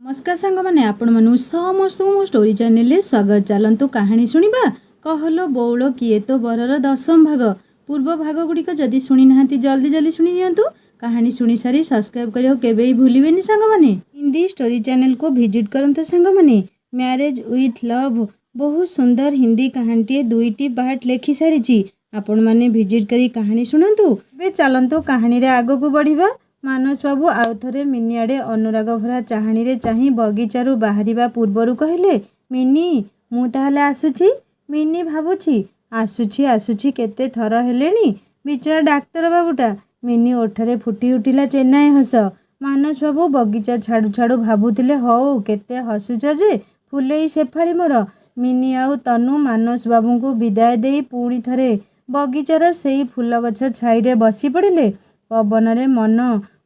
नमस्कार सांग मैंने आपण मानू समस्त मो स्टोरी चैनल स्वागत। चलतु कहानी शुणा कहल बौल किए तो बरर दशम भाग पूर्व भाग गुड़िक जदि शुणी ना जल्दी जल्दी शुणी नियंतु। कहानी शुणी सारी सब्सक्राइब करियो केबे भूलिबेनी सांग माने। हिंदी स्टोरी चैनल को विजिट करंतु सांग माने। मैरिज विथ लव बहुत सुंदर हिंदी कहानी दुईटी पार्ट लिखि सारी आपण माने विजिट करी कहानी शुणंतु। बे चलंतु कहानी रे आगो को बढ़िबा। मानस बाबू आउ थे मिनी आड़े अनुराग भरा चाहाणी रे चाही बगीचारू बाहरिबा पूर्वरु कहले, मिनी मु ताहले आसुची। मिनी भाबुची आसुची आसुची केते थर हेलेनी बिचरा डाक्तर बाबूटा। मिनी ओठरे फुटी उठिला चेन्नाई हस। मानस बाबू बगीचा छाड़ू छाड़ू भाबुथिले हौ केते हसुच जे फुलेई शेफाली मोर। मिनी आउ तनु मानस बाबू को विदाय देई पुणी थरे बगीचार सेई फूल गछ छाईरे बसी पड़िले। पवन रे मन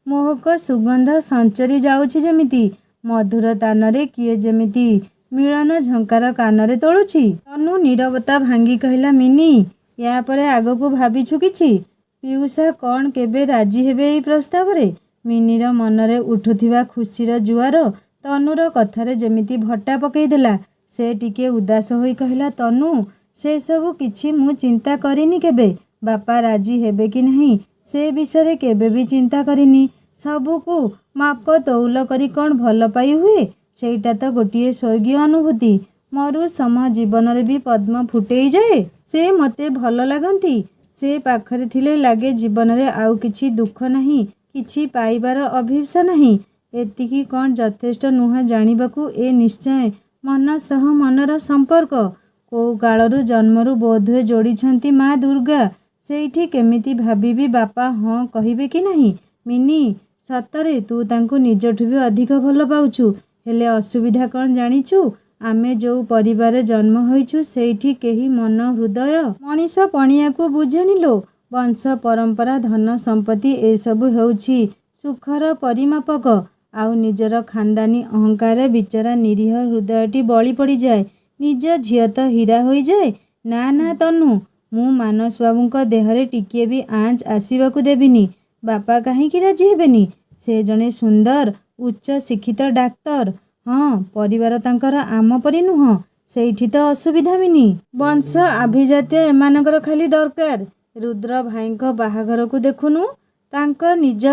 मोहक सुगंध संचरी जाउछि जेमिति मधुर तानरे किए जेमिति मिलन झंकार कानरे तोलुछि। तनु नीरवता भांगी कहला, मिनी या परे आगो को भाबिछु किछि? पियुषा कौन केबे राजी हेबे एई प्रस्ताव रे? मिनीर मनरे उठुथिबा खुशीर जुआर तनुर कथारे जेमिति भट्टा पकई देला। से टिके उदास होई कहला, तनु से सबु किछि मु चिंता करिनी केबे। बापा राजी हेबे कि नहीं से विषय केबे भी चिंता करिनी। सबुकु माप तौल करी कौन भल पाई हुए सेटा तो गोटे स्वर्गीय अनुभूति। मरु सम जीवन रे भी पद्म फुटेई जाए। से मते भल लागंती। से पाखरे थिले लागे जीवन रे आउ किछि दुख नहीं, किछि पाइबार अभिप्सा नहीं। एतिकी कौन यथेष्ट नुह जानिबाकू ए निश्चय मन सह मनर संपर्क। को कालरू जन्मरू बोधे जोड़ीछंती माँ दुर्गा। सेठी केमिति भाबिबी बापा हाँ कहिबे कि नहीं। मिनी सतरे तू तांकु निजठु भी अधिक भल पाउछु। हेले असुविधा कौन जानिछु? आमे जो परिवार जन्म होइछु सेठी केही मन हृदय मनीष पणिया को बुझेनी लो। वंश परंपरा धन संपत्ति ए सबु हेउछि सुखर परिमापक। आउ निजर खानदानी अहंकार बिचरा निरीह हृदयटी बळी पड़ी जाए। निज झिय तो हीरा होई जाए। ना ना तनु मु मानस बाबूंको देहरे टिकिए भी आँच आसीबाकू देबिनी। बापा काहींकि राजी हेबेनी? से जने सुंदर उच्च शिक्षित डाक्तर। हाँ परिवार तांकर आम परि नुह। सेठी तो असुविधा मिनी। वंश आभिजात्य एमानकर खाली दरकार। रुद्र भाईंको बाहाघर को देखुनु तांक निज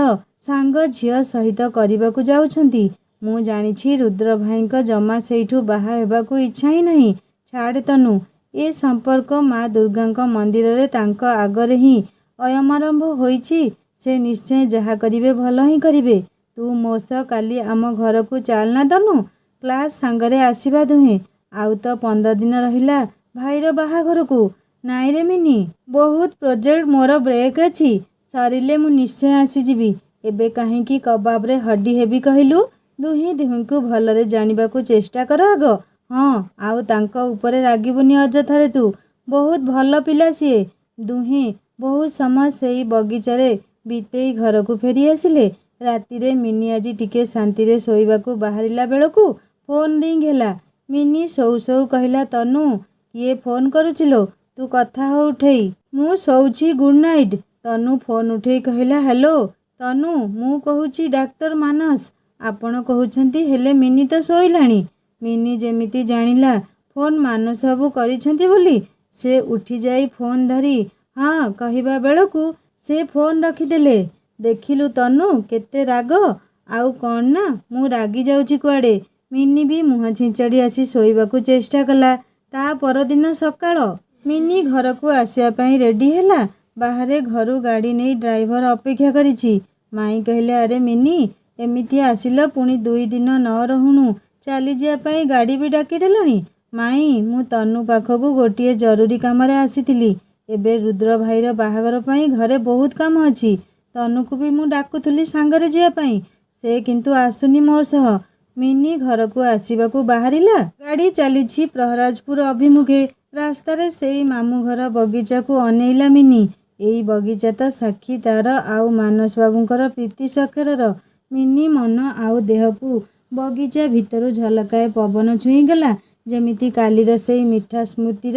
सांग झिय सहित करिबाकू जाउछंती। मु जानिछि रुद्र भाईंको जमा सेठू बाहा हेबाकू इच्छा ही नहीं। छाड़ तनु ए संपर्क माँ दुर्गांक मंदिर रे तांक आगरे ही अयमारंभ होइछि। से निश्चय जहा करिवे भल ही करिवे। तू मोस काली आम घर को चाल ना तनु क्लास सांगरे आसीबा दुहे। आउ तो 15 दिन रहिला भाईर बाहाघर को। नाई रे मिनी बहुत प्रोजेक्ट मोर ब्रेक अछि। सरिले मु निश्चय आसी जिबी। एबे काहींकि कबाब रे हड्डी हेबी कहिलु। दुही दिहुंकु भलरे जानिबाकू चेष्टा कर आग। हाँ आउ तांको ऊपरे रागिबुनी अजथारे। तू बहुत भल पिला सिए। दुहे बहुत समय सेई बगीचारे बीतेई घर को फेरी आसिले। राति रे मिनी आजी टिके शांति रे सोइबाकू बाहरिला बेलकू फोन रिंग हैला। मिनी सौ सौ कहला, तनु किए फोन करुचिलो? तू कथा हो उठेई। मु सोउछि गुड नाइट। तनु फोन उठेई कहला, हेलो तनु मु कहूछि डाक्टर मानस। आपण कहउछंती हेले मिनी तो सोइलाणी। मिनी जेमिति जानिला फोन मानस बाबू करिछंती बोली से उठी जाई फोन धरी हाँ कहिबा बेलकू से फोन रखिदेले। देखिलु तनु केते राग। आउ कौन ना मु रागी जाउछि कुआडे। मिनी भी मुहा छिंचाड़ी आसी सोइबाकू चेष्टा कला। ता परदिन सकाळ मिनी घर को आसिया पई रेडी हैला। बाहरे घरु गाड़ी नहीं ड्राइवर अपेक्षा करिछि। माई कहले, अरे मिनी एमिति आसिल पुणी 2 दिन न रहुनु चली जिया पई गाड़ी भी डाकी देलणी। माई मु तनु पाखकू गोटिए जरूरी कामरे आसीथिली। एबे रुद्र भाईर बाहाघर पई घरे बहुत काम अछि। तनु को भी मु डाकुथुली सांगरे जिया पई। से किंतु आसुनी मो सह। मिनी घर को आसीबाकू बाहरिला। गाड़ी चलीछि प्रहराजपुर अभिमुखे। रास्तारे सेई मामू घर बगीचा को अनेइला मिनी। एई बगीचा तो साक्षी तार आउ मानस बाबूंकर प्रीति स्वाक्षरर। मिनी मन आउ देह को बगीचा भितरु झलकाए पवन छुई गला। जेमिति कालीर सेई मिठा स्मृतिर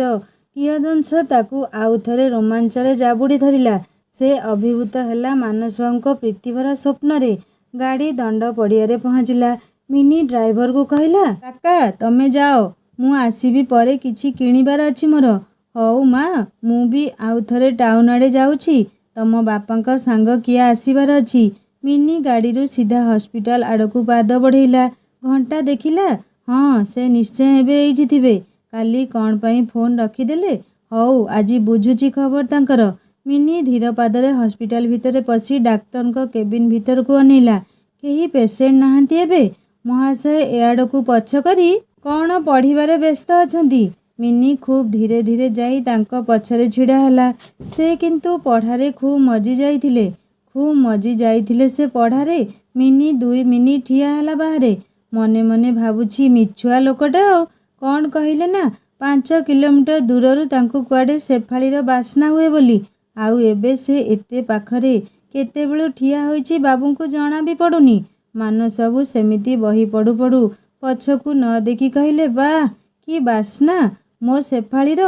कियदंश ताकू आउ थरे रोमांचरे जाबुड़ी धरिला। से अभिभूत हैला मानस बाबूंको प्रीतिभरा स्वप्न रे। गाड़ी दंड पड़िया रे पहुँचला। ମିନି ଡ୍ରାଇଭରକୁ କହିଲା, କାକା ତମେ ଯାଅ, ମୁଁ ଆସିବି ପରେ କିଛି କିଣିବାର ଅଛି ମୋର। ହଉ ମା, ମୁଁ ବି ଆଉ ଥରେ ଟାଉନ ଆଡ଼େ ଯାଉଛି, ତମ ବାପାଙ୍କ ସାଙ୍ଗ କିଏ ଆସିବାର ଅଛି। ମିନି ଗାଡ଼ିରୁ ସିଧା ହସ୍ପିଟାଲ ଆଡ଼କୁ ପାଦ ବଢ଼େଇଲା। ଘଣ୍ଟା ଦେଖିଲା, ହଁ ସେ ନିଶ୍ଚୟ ଏବେ ଏଇଠି ଥିବେ। କାଲି କ'ଣ ପାଇଁ ଫୋନ୍ ରଖିଦେଲେ? ହଉ ଆଜି ବୁଝୁଛି ଖବର ତାଙ୍କର। ମିନି ଧୀର ପାଦରେ ହସ୍ପିଟାଲ ଭିତରେ ପଶି ଡାକ୍ତରଙ୍କ କେବିନ୍ ଭିତରକୁ ଅନେଇଲା। କେହି ପେସେଣ୍ଟ ନାହାନ୍ତି ଏବେ। ମହାଶୟ ଏଆଡ଼କୁ ପଛ କରି କ'ଣ ପଢ଼ିବାରେ ବ୍ୟସ୍ତ ଅଛନ୍ତି। ମିନି ଖୁବ୍ ଧୀରେ ଧୀରେ ଯାଇ ତାଙ୍କ ପଛରେ ଛିଡ଼ା ହେଲା। ସେ କିନ୍ତୁ ପଢ଼ାରେ ଖୁବ୍ ମଜି ଯାଇଥିଲେ ସେ ପଢ଼ାରେ। ମିନି 2 ମିନିଟ୍ ଠିଆ ହେଲା ବାହାରେ। ମନେ ମନେ ଭାବୁଛି ମିଛୁଆ ଲୋକଟା ଆଉ। କ'ଣ କହିଲେ ନା 5 କିଲୋମିଟର ଦୂରରୁ ତାଙ୍କୁ କୁଆଡ଼େ ସେଫାଳିର ବାସ୍ନା ହୁଏ ବୋଲି। ଆଉ ଏବେ ସେ ଏତେ ପାଖରେ କେତେବେଳୁ ଠିଆ ହୋଇଛି ବାବୁଙ୍କୁ ଜଣା ବି ପଡ଼ୁନି। ମାନସବାବୁ ସେମିତି ବହି ପଢ଼ୁ ପଢ଼ୁ ପଛକୁ ନ ଦେଖି କହିଲେ, ବାଃ କି ବାସ୍ନା ମୋ ସେଫାଳିର,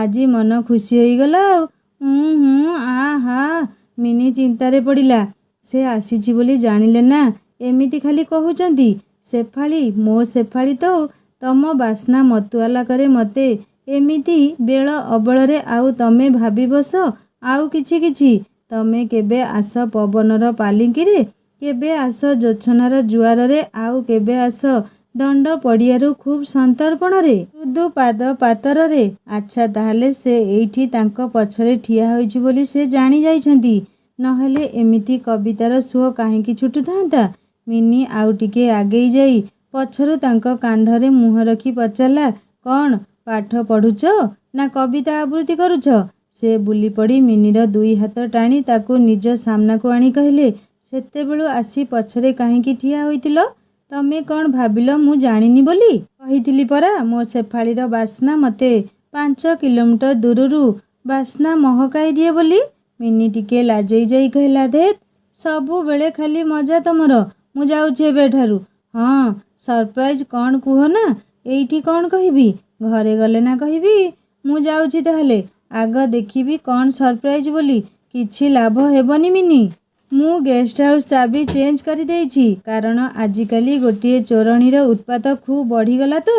ଆଜି ମନ ଖୁସି ହୋଇଗଲା ଆଉ। ଆହା। ମିନି ଚିନ୍ତାରେ ପଡ଼ିଲା। ସେ ଆସିଛି ବୋଲି ଜାଣିଲେ ନା ଏମିତି ଖାଲି କହୁଛନ୍ତି ସେଫାଳି, ମୋ ସେଫାଳି ତ ତମ ବାସ୍ନା ମତୁଆଲା କରେ ମତେ ଏମିତି ବେଳ ଅବଳରେ। ଆଉ ତମେ ଭାବି ବସ ଆଉ କିଛି। ତମେ କେବେ ଆସ ପବନର ପାଲିଙ୍କିରେ, କେବେ ଆସ ଜୋଛନାର ଜୁଆରରେ, ଆଉ କେବେ ଆସ ଦଣ୍ଡ ପଡ଼ିଆରୁ ଖୁବ୍ ସନ୍ତର୍ପଣରେ, ମୃଦୁ ପାଦ ପାତରରେ। ଆଚ୍ଛା ତାହେଲେ ସେ ଏଇଠି ତାଙ୍କ ପଛରେ ଠିଆ ହୋଇଛି ବୋଲି ସେ ଜାଣି ଯାଇଛନ୍ତି। ନହେଲେ ଏମିତି କବିତାର ସୁଅ କାହିଁକି ଛୁଟୁଥାନ୍ତା। ମିନି ଆଉ ଟିକେ ଆଗେଇ ଯାଇ ପଛରୁ ତାଙ୍କ କାନ୍ଧରେ ମୁହଁ ରଖି ପଚାରିଲା, କ'ଣ ପାଠ ପଢ଼ୁଛ ନା କବିତା ଆବୃତ୍ତି କରୁଛ? ସେ ବୁଲି ପଡ଼ି ମିନିର 2 ହାତ ଟାଣି ତାକୁ ନିଜ ସାମ୍ନାକୁ ଆଣି କହିଲେ, ସେତେବେଳୁ ଆସି ପଛରେ କାହିଁକି ଠିଆ ହୋଇଥିଲ? ତମେ କ'ଣ ଭାବିଲ ମୁଁ ଜାଣିନି ବୋଲି? କହିଥିଲି ପରା ମୋ ସେଫାଳିର ବାସ୍ନା ମତେ 5 କିଲୋମିଟର ଦୂରରୁ ବାସ୍ନା ମହକାଇ ଦିଏ ବୋଲି। ମିନି ଟିକେ ଲାଜେଇ ଯାଇ କହିଲା, ଧେତ୍, ସବୁବେଳେ ଖାଲି ମଜା ତମର। ମୁଁ ଯାଉଛି ଏବେ ଏଠାରୁ। ହଁ, ସରପ୍ରାଇଜ୍ କ'ଣ କୁହ ନା। ଏଇଠି କ'ଣ କହିବି, ଘରେ ଗଲେ ନା କହିବି? ମୁଁ ଯାଉଛି ତାହେଲେ, ଆଗ ଦେଖିବି କ'ଣ ସରପ୍ରାଇଜ୍ ବୋଲି। କିଛି ଲାଭ ହେବନି ମିନି। ମୁଁ ଗେଷ୍ଟ ହାଉସ୍ ଚାବି ଚେଞ୍ଜ କରିଦେଇଛି, କାରଣ ଆଜିକାଲି ଗୋଟିଏ ଚୋରଣୀର ଉତ୍ପାତ ଖୁବ୍ ବଢ଼ିଗଲା ତ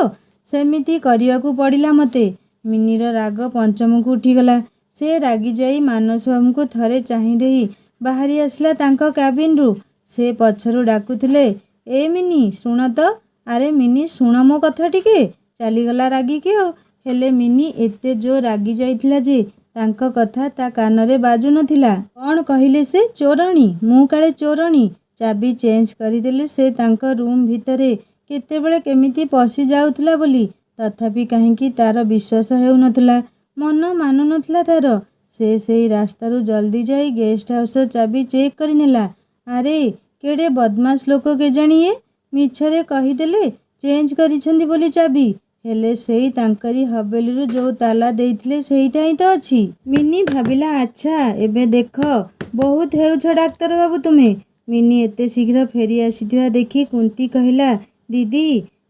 ସେମିତି କରିବାକୁ ପଡ଼ିଲା ମତେ। ମିନିର ରାଗ ପଞ୍ଚମକୁ ଉଠିଗଲା। ସେ ରାଗି ଯାଇ ମାନସବାବୁଙ୍କୁ ଥରେ ଚାହିଁ ଦେଇ ବାହାରି ଆସିଲା ତାଙ୍କ କ୍ୟାବିନ୍ରୁ। ସେ ପଛରୁ ଡାକୁଥିଲେ, ଏ ମିନି ଶୁଣ ତ। ଆରେ ମିନି ଶୁଣ ମୋ କଥା ଟିକେ। ଚାଲିଗଲା ରାଗିକି ଆଉ। ହେଲେ ମିନି ଏତେ ଜୋର ରାଗି ଯାଇଥିଲା ଯେ ତାଙ୍କ କଥା ତା କାନରେ ବାଜୁ ନଥିଲା। କ'ଣ କହିଲେ ସେ? ଚୋରଣୀ? ମୁଁ କାଳେ ଚୋରଣୀ? ଚାବି ଚେଞ୍ଜ କରିଦେଲେ ସେ ତାଙ୍କ ରୁମ୍ ଭିତରେ କେତେବେଳେ କେମିତି ପଶି ଯାଉଥିଲା ବୋଲି। ତଥାପି କାହିଁକି ତାର ବିଶ୍ୱାସ ହେଉନଥିଲା, ମନ ମାନୁନଥିଲା ତାର। ସେ ସେଇ ରାସ୍ତାରୁ ଜଲ୍ଦି ଯାଇ ଗେଷ୍ଟ ହାଉସର ଚାବି ଚେକ୍ କରିନେଲା। ଆରେ କେଡ଼େ ବଦମାସ ଲୋକ କେଜାଣି ଇଏ। ମିଛରେ କହିଦେଲେ ଚେଞ୍ଜ କରିଛନ୍ତି ବୋଲି ଚାବି। ହେଲେ ସେଇ ତାଙ୍କରି ହବେଲିରୁ ଯୋଉ ତାଲା ଦେଇଥିଲେ ସେଇଟା ହିଁ ତ ଅଛି। ମିନି ଭାବିଲା, ଆଚ୍ଛା ଏବେ ଦେଖ ବହୁତ ହେଉଛ ଡାକ୍ତର ବାବୁ ତୁମେ। ମିନି ଏତେ ଶୀଘ୍ର ଫେରି ଆସିଥିବା ଦେଖି କୁନ୍ତି କହିଲା, ଦିଦି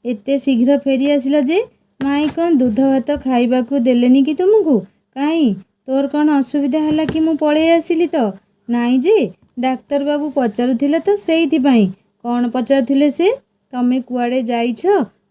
ଏତେ ଶୀଘ୍ର ଫେରି ଆସିଲ ଯେ? ମାଇଁ କ'ଣ ଦୁଧ ଭାତ ଖାଇବାକୁ ଦେଲେନି କି ତୁମକୁ? କାହିଁ ତୋର କ'ଣ ଅସୁବିଧା ହେଲା କି ମୁଁ ପଳେଇ ଆସିଲି ତ? ନାଇଁ ଯେ, ଡାକ୍ତରବାବୁ ପଚାରୁଥିଲେ ତ ସେଇଥିପାଇଁ। କ'ଣ ପଚାରୁଥିଲେ ସେ? ତମେ କୁଆଡ଼େ ଯାଇଛ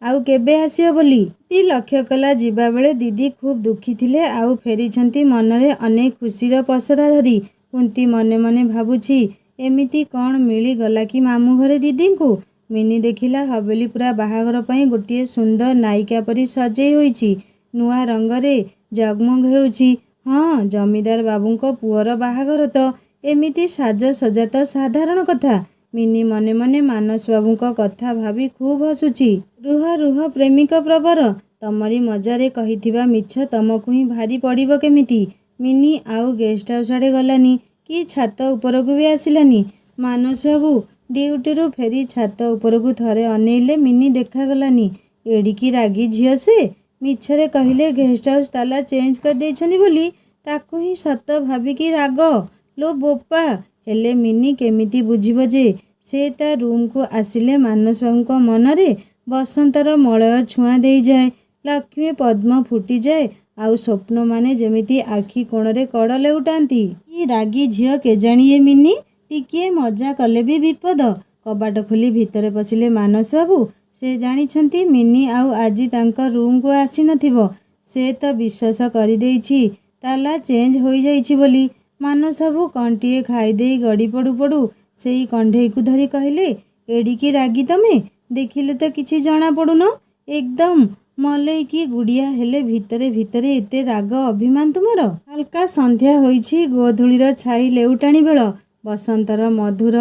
ଆଉ କେବେ ଆସିବ ବୋଲି। ଦିଦି ଲକ୍ଷ୍ୟ କଲା ଯିବାବେଳେ ଦିଦି ଖୁବ୍ ଦୁଃଖୀ ଥିଲେ, ଆଉ ଫେରିଛନ୍ତି ମନରେ ଅନେକ ଖୁସିର ପସରା ଧରି। କୁନ୍ତି ମନେ ମନେ ଭାବୁଛି, ଏମିତି କ'ଣ ମିଳିଗଲା କି ମାମୁଁ ଘରେ ଦିଦିଙ୍କୁ। ମିନି ଦେଖିଲା ହବେଲି ପୁରା ବାହାଘର ପାଇଁ ଗୋଟିଏ ସୁନ୍ଦର ନାୟିକା ପରି ସଜେଇ ହୋଇଛି। ନୂଆ ରଙ୍ଗରେ ଜଗମଗ ହେଉଛି। ହଁ, ଜମିଦାର ବାବୁଙ୍କ ପୁଅର ବାହାଘର ତ ଏମିତି ସାଜସଜ୍ଜା ତ ସାଧାରଣ କଥା। ମିନି ମନେ ମନେ ମାନସବାବୁଙ୍କ କଥା ଭାବି ଖୁବ୍ ହସୁଛି। ରୁହ ପ୍ରେମିକ ପ୍ରବର, ତମରି ମଜାରେ କହିଥିବା ମିଛ ତମକୁ ହିଁ ଭାରି ପଡ଼ିବ କେମିତି। ମିନି ଆଉ ଗେଷ୍ଟ ହାଉସ୍ ଆଡ଼େ ଗଲାନି କି ଛାତ ଉପରକୁ ବି ଆସିଲାନି। ମାନସବାବୁ ଡ୍ୟୁଟିରୁ ଫେରି ଛାତ ଉପରକୁ ଥରେ ଅନେଇଲେ, ମିନି ଦେଖାଗଲାନି। ଏଡ଼ିକି ରାଗି ଝିଅ ସେ। ମିଛରେ କହିଲେ ଗେଷ୍ଟ ହାଉସ୍ ତାଲା ଚେଞ୍ଜ କରିଦେଇଛନ୍ତି ବୋଲି, ତାକୁ ହିଁ ସତ ଭାବିକି ରାଗ। ଲୋ ବୋପା। ହେଲେ ମିନି କେମିତି ବୁଝିବ ଯେ ସେ ତା ରୁମ୍କୁ ଆସିଲେ ମାନସବାବୁଙ୍କ ମନରେ ବସନ୍ତର ମଳୟ ଛୁଆଁ ଦେଇଯାଏ, ଲକ୍ଷ୍ମୀ ପଦ୍ମ ଫୁଟିଯାଏ, ଆଉ ସ୍ୱପ୍ନମାନେ ଯେମିତି ଆଖି କୋଣରେ କଡ଼ ଲେଉଟାନ୍ତି। କି ରାଗି ଝିଅ କେଜାଣି ଏ ମିନି। ଟିକିଏ ମଜା କଲେ ବି ବିପଦ। କବାଟ ଖୋଲି ଭିତରେ ପଶିଲେ ମାନସବାବୁ। ସେ ଜାଣିଛନ୍ତି ମିନି ଆଉ ଆଜି ତାଙ୍କ ରୁମ୍କୁ ଆସିନଥିବ। ସେ ତ ବିଶ୍ୱାସ କରିଦେଇଛି ତାଲା ଚେଞ୍ଜ ହୋଇଯାଇଛି ବୋଲି। ମାନସ ବାବୁ କଣଟିଏ ଖାଇଦେଇ ଗଡ଼ି ପଡ଼ୁ ପଡ଼ୁ ସେଇ କଣ୍ଢେଇକୁ ଧରି କହିଲେ, ଏଡ଼ିକି ରାଗି ତମେ, ଦେଖିଲେ ତ କିଛି ଜଣା ପଡ଼ୁନ। ଏକଦମ ମଲେଇକି ଗୁଡ଼ିଆ ହେଲେ ଭିତରେ ଭିତରେ ଏତେ ରାଗ ଅଭିମାନ ତୁମର। ହାଲକା ସନ୍ଧ୍ୟା ହୋଇଛି, ଗୋଧୂଳିର ଛାଇ ଲେଉଟାଣି ବେଳ। ବସନ୍ତର ମଧୁର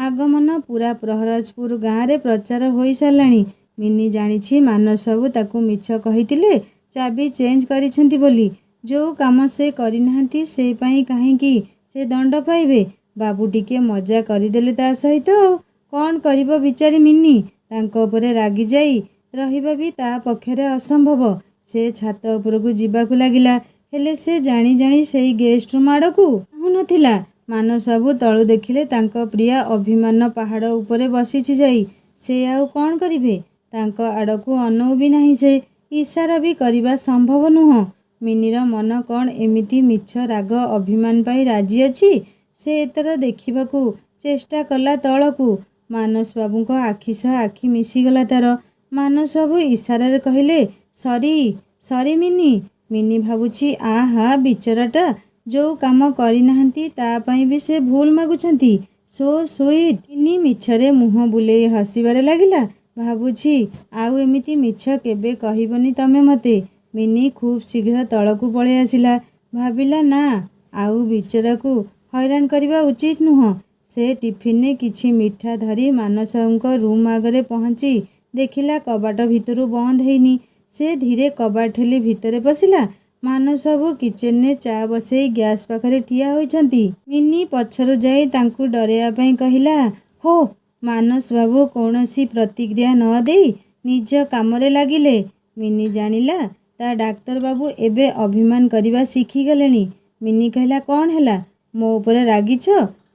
ଆଗମନ ପୁରା ପ୍ରହରାଜପୁର ଗାଁରେ ପ୍ରଚାର ହୋଇସାରିଲାଣି। ମିନି ଜାଣିଛି ମାନସ ବାବୁ ତାକୁ ମିଛ କହିଥିଲେ ଚାବି ଚେଞ୍ଜ କରିଛନ୍ତି ବୋଲି। ଯୋଉ କାମ ସେ କରିନାହାନ୍ତି ସେ ପାଇଁ କାହିଁକି ସେ ଦଣ୍ଡ ପାଇବେ। ବାବୁ ଟିକେ ମଜା କରିଦେଲେ ତା ସହିତ ଆଉ। କ'ଣ କରିବ ବିଚାରୀ ମିନି, ତାଙ୍କ ଉପରେ ରାଗିଯାଇ ରହିବା ବି ତା ପକ୍ଷରେ ଅସମ୍ଭବ। ସେ ଛାତ ଉପରକୁ ଯିବାକୁ ଲାଗିଲା, ହେଲେ ସେ ଜାଣି ଜାଣି ସେଇ ଗେଷ୍ଟ ରୁମ୍ ଆଡ଼କୁ ଚାହୁଁନଥିଲା। ମାନସ ବାବୁ ତଳୁ ଦେଖିଲେ ତାଙ୍କ ପ୍ରିୟା ଅଭିମାନ ପାହାଡ଼ ଉପରେ ବସିଛି ଯାଇ। ସେ ଆଉ କ'ଣ କରିବେ, ତାଙ୍କ ଆଡ଼କୁ ଅନଉ ବି ନାହିଁ ସେ, ଇସାରା ବି କରିବା ସମ୍ଭବ ନୁହଁ। ମିନିର ମନ କ'ଣ ଏମିତି ମିଛ ରାଗ ଅଭିମାନ ପାଇଁ ରାଜି ଅଛି। ସେ ଏଥର ଦେଖିବାକୁ ଚେଷ୍ଟା କଲା ତଳକୁ। ମାନସ ବାବୁଙ୍କ ଆଖି ସହ ଆଖି ମିଶିଗଲା ତାର। ମାନସ ବାବୁ ଇସାରାରେ କହିଲେ, ସରି ସରି ମିନି। ମିନି ଭାବୁଛି ଆହା ବିଚରାଟା, ଯୋଉ କାମ କରିନାହାନ୍ତି ତା ପାଇଁ ବି ସେ ଭୁଲ ମାଗୁଛନ୍ତି। Show sweet. ମିନି ମିଛରେ ମୁହଁ ବୁଲେଇ ହସିବାରେ ଲାଗିଲା। ଭାବୁଛି ଆଉ ଏମିତି ମିଛ କେବେ କହିବନି ତମେ ମୋତେ। ମିନି ଖୁବ୍ ଶୀଘ୍ର ତଳକୁ ପଳେଇ ଆସିଲା। ଭାବିଲା ନା, ଆଉ ବିଚରାକୁ ହଇରାଣ କରିବା ଉଚିତ ନୁହଁ। ସେ ଟିଫିନରେ କିଛି ମିଠା ଧରି ମାନସ ବାବୁଙ୍କ ରୁମ୍ ଆଗରେ ପହଞ୍ଚି ଦେଖିଲା କବାଟ ଭିତରୁ ବନ୍ଦ ହେଇନି। ସେ ଧୀରେ କବାଟ ଠେଲି ଭିତରେ ପଶିଲା। ମାନସ ବାବୁ କିଚେନରେ ଚା ବସେଇ ଗ୍ୟାସ୍ ପାଖରେ ଠିଆ ହୋଇଛନ୍ତି। ମିନି ପଛରୁ ଯାଇ ତାଙ୍କୁ ଡରାଇବା ପାଇଁ କହିଲା, ହୋ। ମାନସ ବାବୁ କୌଣସି ପ୍ରତିକ୍ରିୟା ନ ଦେଇ ନିଜ କାମରେ ଲାଗିଲେ। ମିନି ଜାଣିଲା ତା ଡାକ୍ତର ବାବୁ ଏବେ ଅଭିମାନ କରିବା ଶିଖିଗଲେଣି। ମିନି କହିଲା, କ'ଣ ହେଲା, ମୋ ଉପରେ ରାଗିଛ?